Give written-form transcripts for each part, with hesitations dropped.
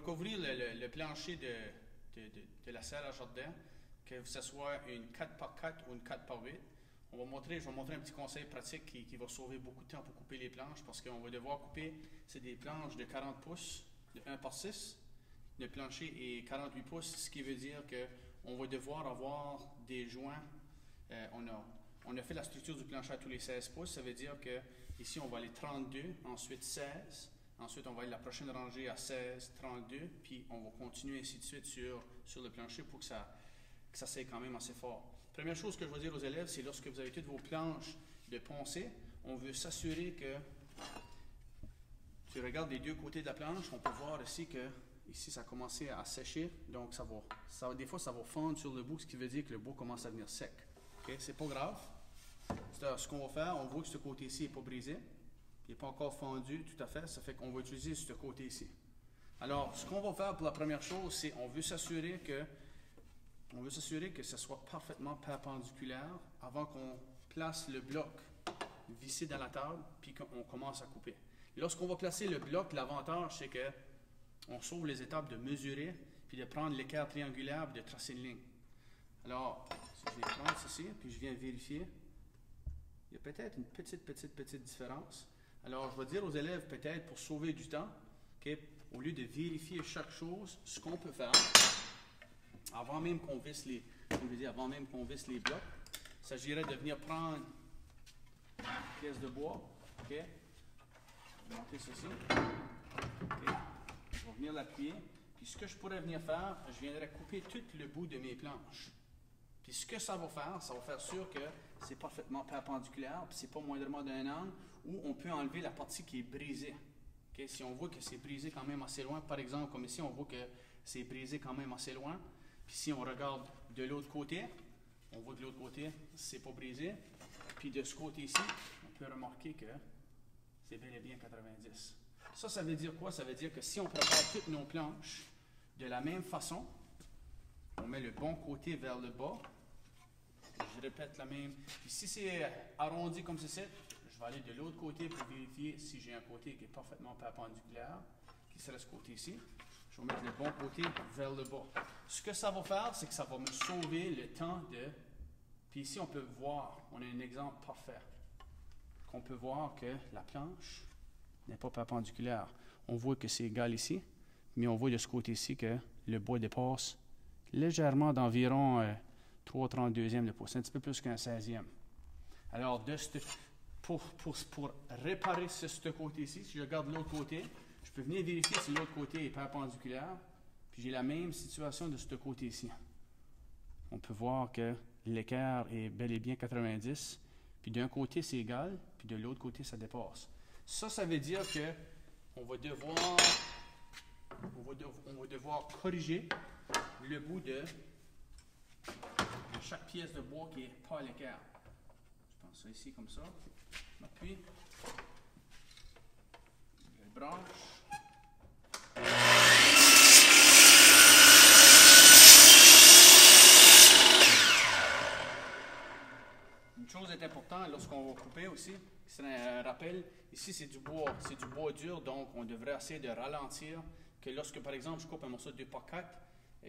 recouvrir le plancher de la salle à jardin, que ce soit une 4x4 ou une 4x8. Je vais montrer un petit conseil pratique qui va sauver beaucoup de temps pour couper les planches, parce qu'on va devoir couper, c'est des planches de 40 pouces, de 1x6. Le plancher est 48 pouces, ce qui veut dire qu'on va devoir avoir des joints. On a fait la structure du plancher à tous les 16 pouces, ça veut dire que ici on va aller 32, ensuite 16, ensuite on va aller la prochaine rangée à 16, 32, puis on va continuer ainsi de suite sur le plancher pour que ça s'aille quand même assez fort. Première chose que je vais dire aux élèves, c'est lorsque vous avez toutes vos planches de poncer, on veut s'assurer que, tu regardes les deux côtés de la planche, on peut voir ici que ici ça a commencé à sécher, donc des fois ça va fondre sur le bout, ce qui veut dire que le bout commence à devenir sec. Okay? C'est pas grave. Ce qu'on va faire, on voit que ce côté-ci n'est pas brisé, il n'est pas encore fondu tout à fait, ça fait qu'on va utiliser ce côté-ci. Alors, ce qu'on va faire pour la première chose, c'est on veut s'assurer que ce soit parfaitement perpendiculaire avant qu'on place le bloc vissé dans la table, puis qu'on commence à couper. Lorsqu'on va placer le bloc, l'avantage c'est que on sauve les étapes de mesurer, puis de prendre l'équerre triangulaire, puis de tracer une ligne. Alors, si je vais prendre ceci, puis je viens vérifier, il y a peut-être une petite différence. Alors, je vais dire aux élèves, peut-être pour sauver du temps, au lieu de vérifier chaque chose, ce qu'on peut faire, avant même qu'on visse les blocs, il s'agirait de venir prendre une pièce de bois, je vais monter ceci, je vais venir l'appuyer, puis ce que je pourrais venir faire, je viendrais couper tout le bout de mes planches. Puis ce que ça va faire sûr que c'est parfaitement perpendiculaire, puis c'est pas moindrement d'un angle, où on peut enlever la partie qui est brisée. Si on voit que c'est brisé quand même assez loin, par exemple, comme ici, on voit que c'est brisé quand même assez loin, puis si on regarde de l'autre côté, on voit que de l'autre côté, c'est pas brisé, puis de ce côté-ci, on peut remarquer que c'est bel et bien 90. Ça veut dire quoi? Ça veut dire que si on prépare toutes nos planches de la même façon, on met le bon côté vers le bas, je répète la même, puis si c'est arrondi comme ceci, je vais aller de l'autre côté pour vérifier si j'ai un côté qui est parfaitement perpendiculaire, qui serait ce côté-ci. Je vais mettre le bon côté vers le bas. Ce que ça va faire, c'est que ça va me sauver le temps de... Puis ici, on peut voir, on a un exemple parfait, qu'on peut voir que la planche n'est pas perpendiculaire. On voit que c'est égal ici, mais on voit de ce côté-ci que le bois dépasse légèrement d'environ 3/32e de pouce, un petit peu plus qu'un 16e. Alors, pour réparer ce côté-ci, si je regarde l'autre côté, je peux venir vérifier si l'autre côté est perpendiculaire, puis j'ai la même situation de ce côté-ci. On peut voir que l'équerre est bel et bien 90, puis d'un côté c'est égal, puis de l'autre côté ça dépasse. Ça veut dire que on va devoir corriger le bout de chaque pièce de bois qui n'est pas à l'équerre. Je pense ça ici comme ça. Je m'appuie. Je branche. Une chose est importante lorsqu'on va couper aussi, qui serait un rappel, ici c'est du bois dur, donc on devrait essayer de ralentir, que lorsque par exemple je coupe un morceau de 2x4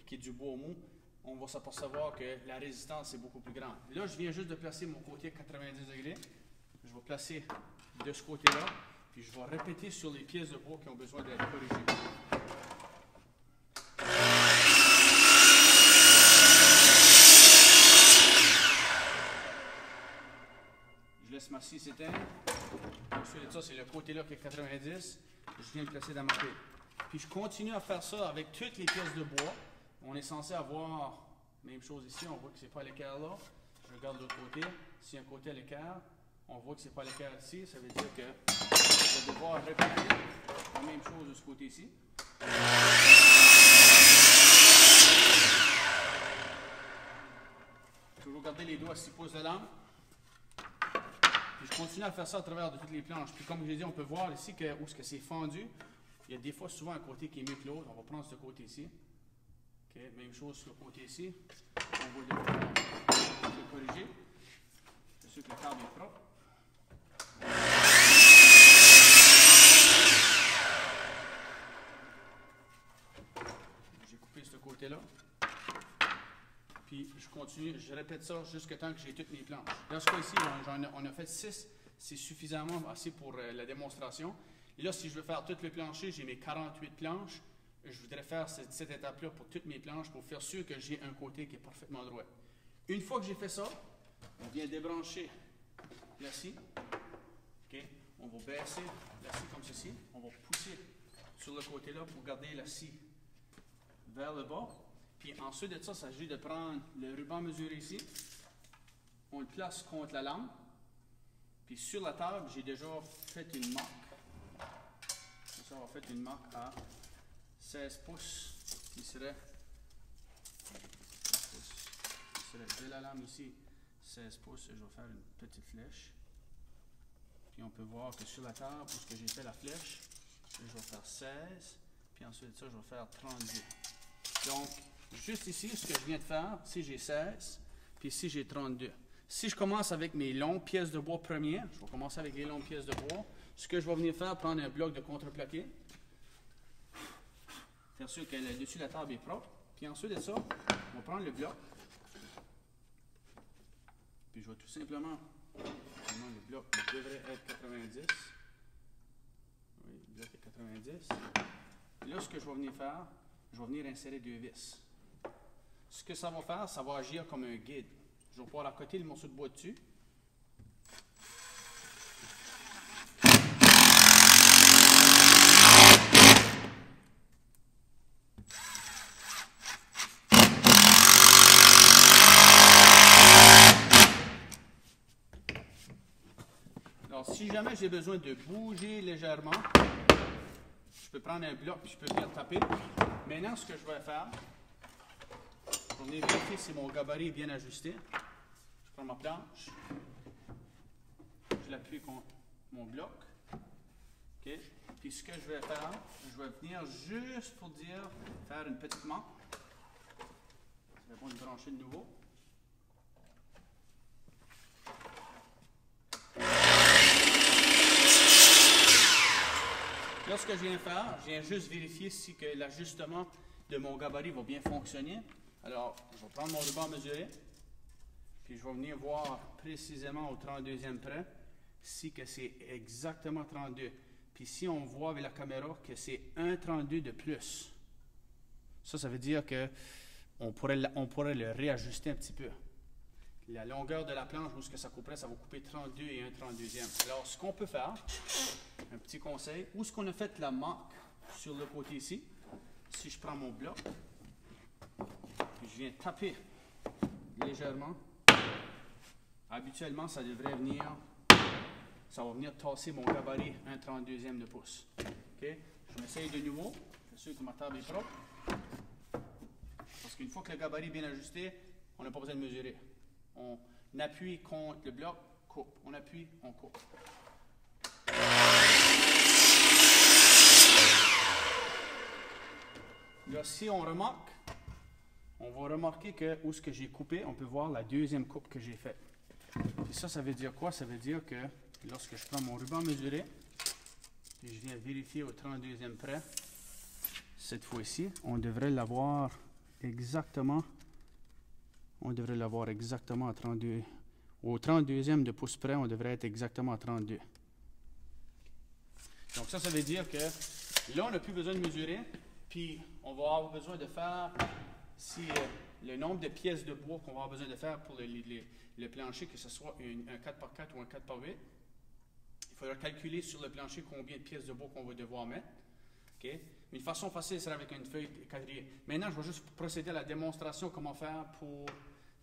qui est du bois mou, on va s'apercevoir que la résistance est beaucoup plus grande. Là, je viens juste de placer mon côté 90 degrés. Je vais placer de ce côté-là, puis je vais répéter sur les pièces de bois qui ont besoin d'être corrigées. Je laisse ma scie s'éteindre. Ensuite de ça, c'est le côté-là qui est 90. Je viens de placer dans ma pile. Puis je continue à faire ça avec toutes les pièces de bois. On est censé avoir même chose ici, on voit que c'est pas à l'équerre là. Je regarde l'autre côté. S'il y a un côté à l'équerre, on voit que c'est pas à l'équerre ici. Ça veut dire que je vais devoir répéter la même chose de ce côté-ci. Toujours garder les doigts à 6 pouces de lame. Puis je continue à faire ça à travers de toutes les planches. Puis comme je l'ai dit, on peut voir ici que où est-ce que c'est fendu. Il y a des fois souvent un côté qui est mieux que l'autre. On va prendre ce côté-ci. Okay, même chose sur le côté ici. On va devoir le corriger. Je suis sûr que le câble est propre. là. Puis je continue, je répète ça jusqu'à temps que j'ai toutes mes planches. Dans ce cas-ci, on a fait 6, c'est suffisamment assez pour la démonstration. Et là, si je veux faire tout le plancher, j'ai mes 48 planches. Je voudrais faire cette étape-là pour toutes mes planches pour faire sûr que j'ai un côté qui est parfaitement droit. Une fois que j'ai fait ça, on vient débrancher la scie. Okay. On va baisser la scie comme ceci. On va pousser sur le côté là pour garder la scie vers le bas. Puis ensuite de ça, il s'agit de prendre le ruban mesuré ici. On le place contre la lame. Puis sur la table, j'ai déjà fait une marque. Ça, on va faire une marque à 16 pouces qui serait de la lame ici 16 pouces. Je vais faire une petite flèche. Puis on peut voir que sur la table, où j'ai fait la flèche, je vais faire 16. Puis ensuite de ça, je vais faire 32. Donc, juste ici, ce que je viens de faire, si j'ai 16, puis ici j'ai 32. Si je commence avec mes longues pièces de bois premières, je vais commencer avec les longues pièces de bois. Ce que je vais venir faire, prendre un bloc de contreplaqué, faire sûr que le dessus de la table est propre. Puis ensuite de ça, on va prendre le bloc. Puis je vais tout simplement, le bloc devrait être 90. Oui, le bloc est 90. Et là, ce que je vais venir faire, je vais venir insérer 2 vis. Ce que ça va faire, ça va agir comme un guide. Je vais pouvoir accoter le morceau de bois dessus. Alors, si jamais j'ai besoin de bouger légèrement, je peux prendre un bloc et je peux venir taper. Maintenant, ce que je vais faire, je vais venir vérifier si mon gabarit est bien ajusté. Je prends ma planche, je l'appuie contre mon bloc. Okay. Puis ce que je vais faire, je vais venir juste pour dire, faire une petite marque. C'est bon de brancher de nouveau. Là, ce que je viens de faire, je viens juste vérifier si que l'ajustement de mon gabarit va bien fonctionner. Alors, je vais prendre mon ruban mesuré, puis je vais venir voir précisément au 32e près si que c'est exactement 32. Puis si on voit avec la caméra que c'est 1,32 de plus, ça veut dire que on pourrait le réajuster un petit peu. La longueur de la planche, où ce que ça couperait, ça va couper 32 et 1/32e. Alors, ce qu'on peut faire, un petit conseil, où est-ce qu'on a fait la marque sur le côté ici, si je prends mon bloc, puis je viens taper légèrement, habituellement, ça devrait venir, ça va venir tasser mon gabarit 1/32e de pouce. Okay? Je m'essaye de nouveau, je suis sûr que ma table est propre, parce qu'une fois que le gabarit est bien ajusté, on n'a pas besoin de mesurer. On appuie contre le bloc, coupe. On appuie, on coupe. Là, si on remarque, on va remarquer que où ce que j'ai coupé, on peut voir la deuxième coupe que j'ai faite. Et ça veut dire quoi? Ça veut dire que lorsque je prends mon ruban mesuré, et je viens vérifier au 32e près, cette fois-ci, on devrait l'avoir exactement. On devrait l'avoir exactement à 32. Au 32e de pouce près, on devrait être exactement à 32. Donc ça veut dire que là, on n'a plus besoin de mesurer. Puis on va avoir besoin de faire, si le nombre de pièces de bois qu'on va avoir besoin de faire pour le plancher, que ce soit un 4x4 ou un 4x8, il faudra calculer sur le plancher combien de pièces de bois qu'on va devoir mettre. Okay? Une façon facile serait avec une feuille de quadrillé. Maintenant, je vais juste procéder à la démonstration comment faire pour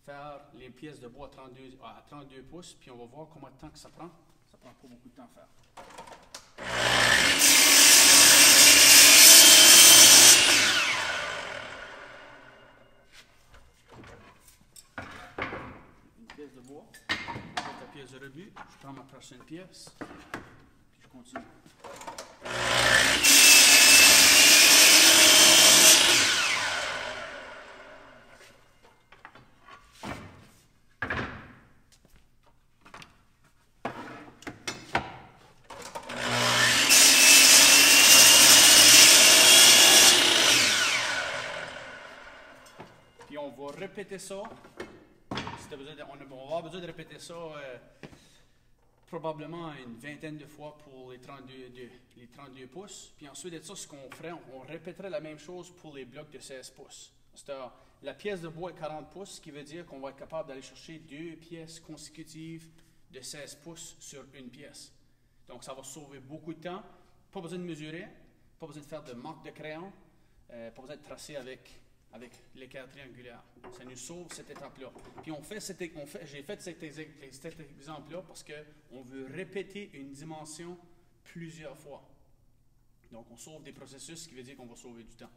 faire les pièces de bois à 32 pouces, puis on va voir combien de temps que ça prend. Ça prend pas beaucoup de temps à faire. Une pièce de bois, la pièce de rebut, je prends ma prochaine pièce, puis je continue. répéter ça. Si on va avoir besoin de répéter ça probablement une vingtaine de fois pour les 32 pouces. Puis ensuite de ça, ce qu'on ferait, on répéterait la même chose pour les blocs de 16 pouces. C'est-à-dire, la pièce de bois est 40 pouces, ce qui veut dire qu'on va être capable d'aller chercher 2 pièces consécutives de 16 pouces sur une pièce. Donc, ça va sauver beaucoup de temps. Pas besoin de mesurer, pas besoin de faire de marque de crayon, pas besoin de tracer avec l'équerre triangulaire. Ça nous sauve cette étape-là. Puis j'ai fait cet exemple-là parce qu'on veut répéter une dimension plusieurs fois. Donc, on sauve des processus, ce qui veut dire qu'on va sauver du temps.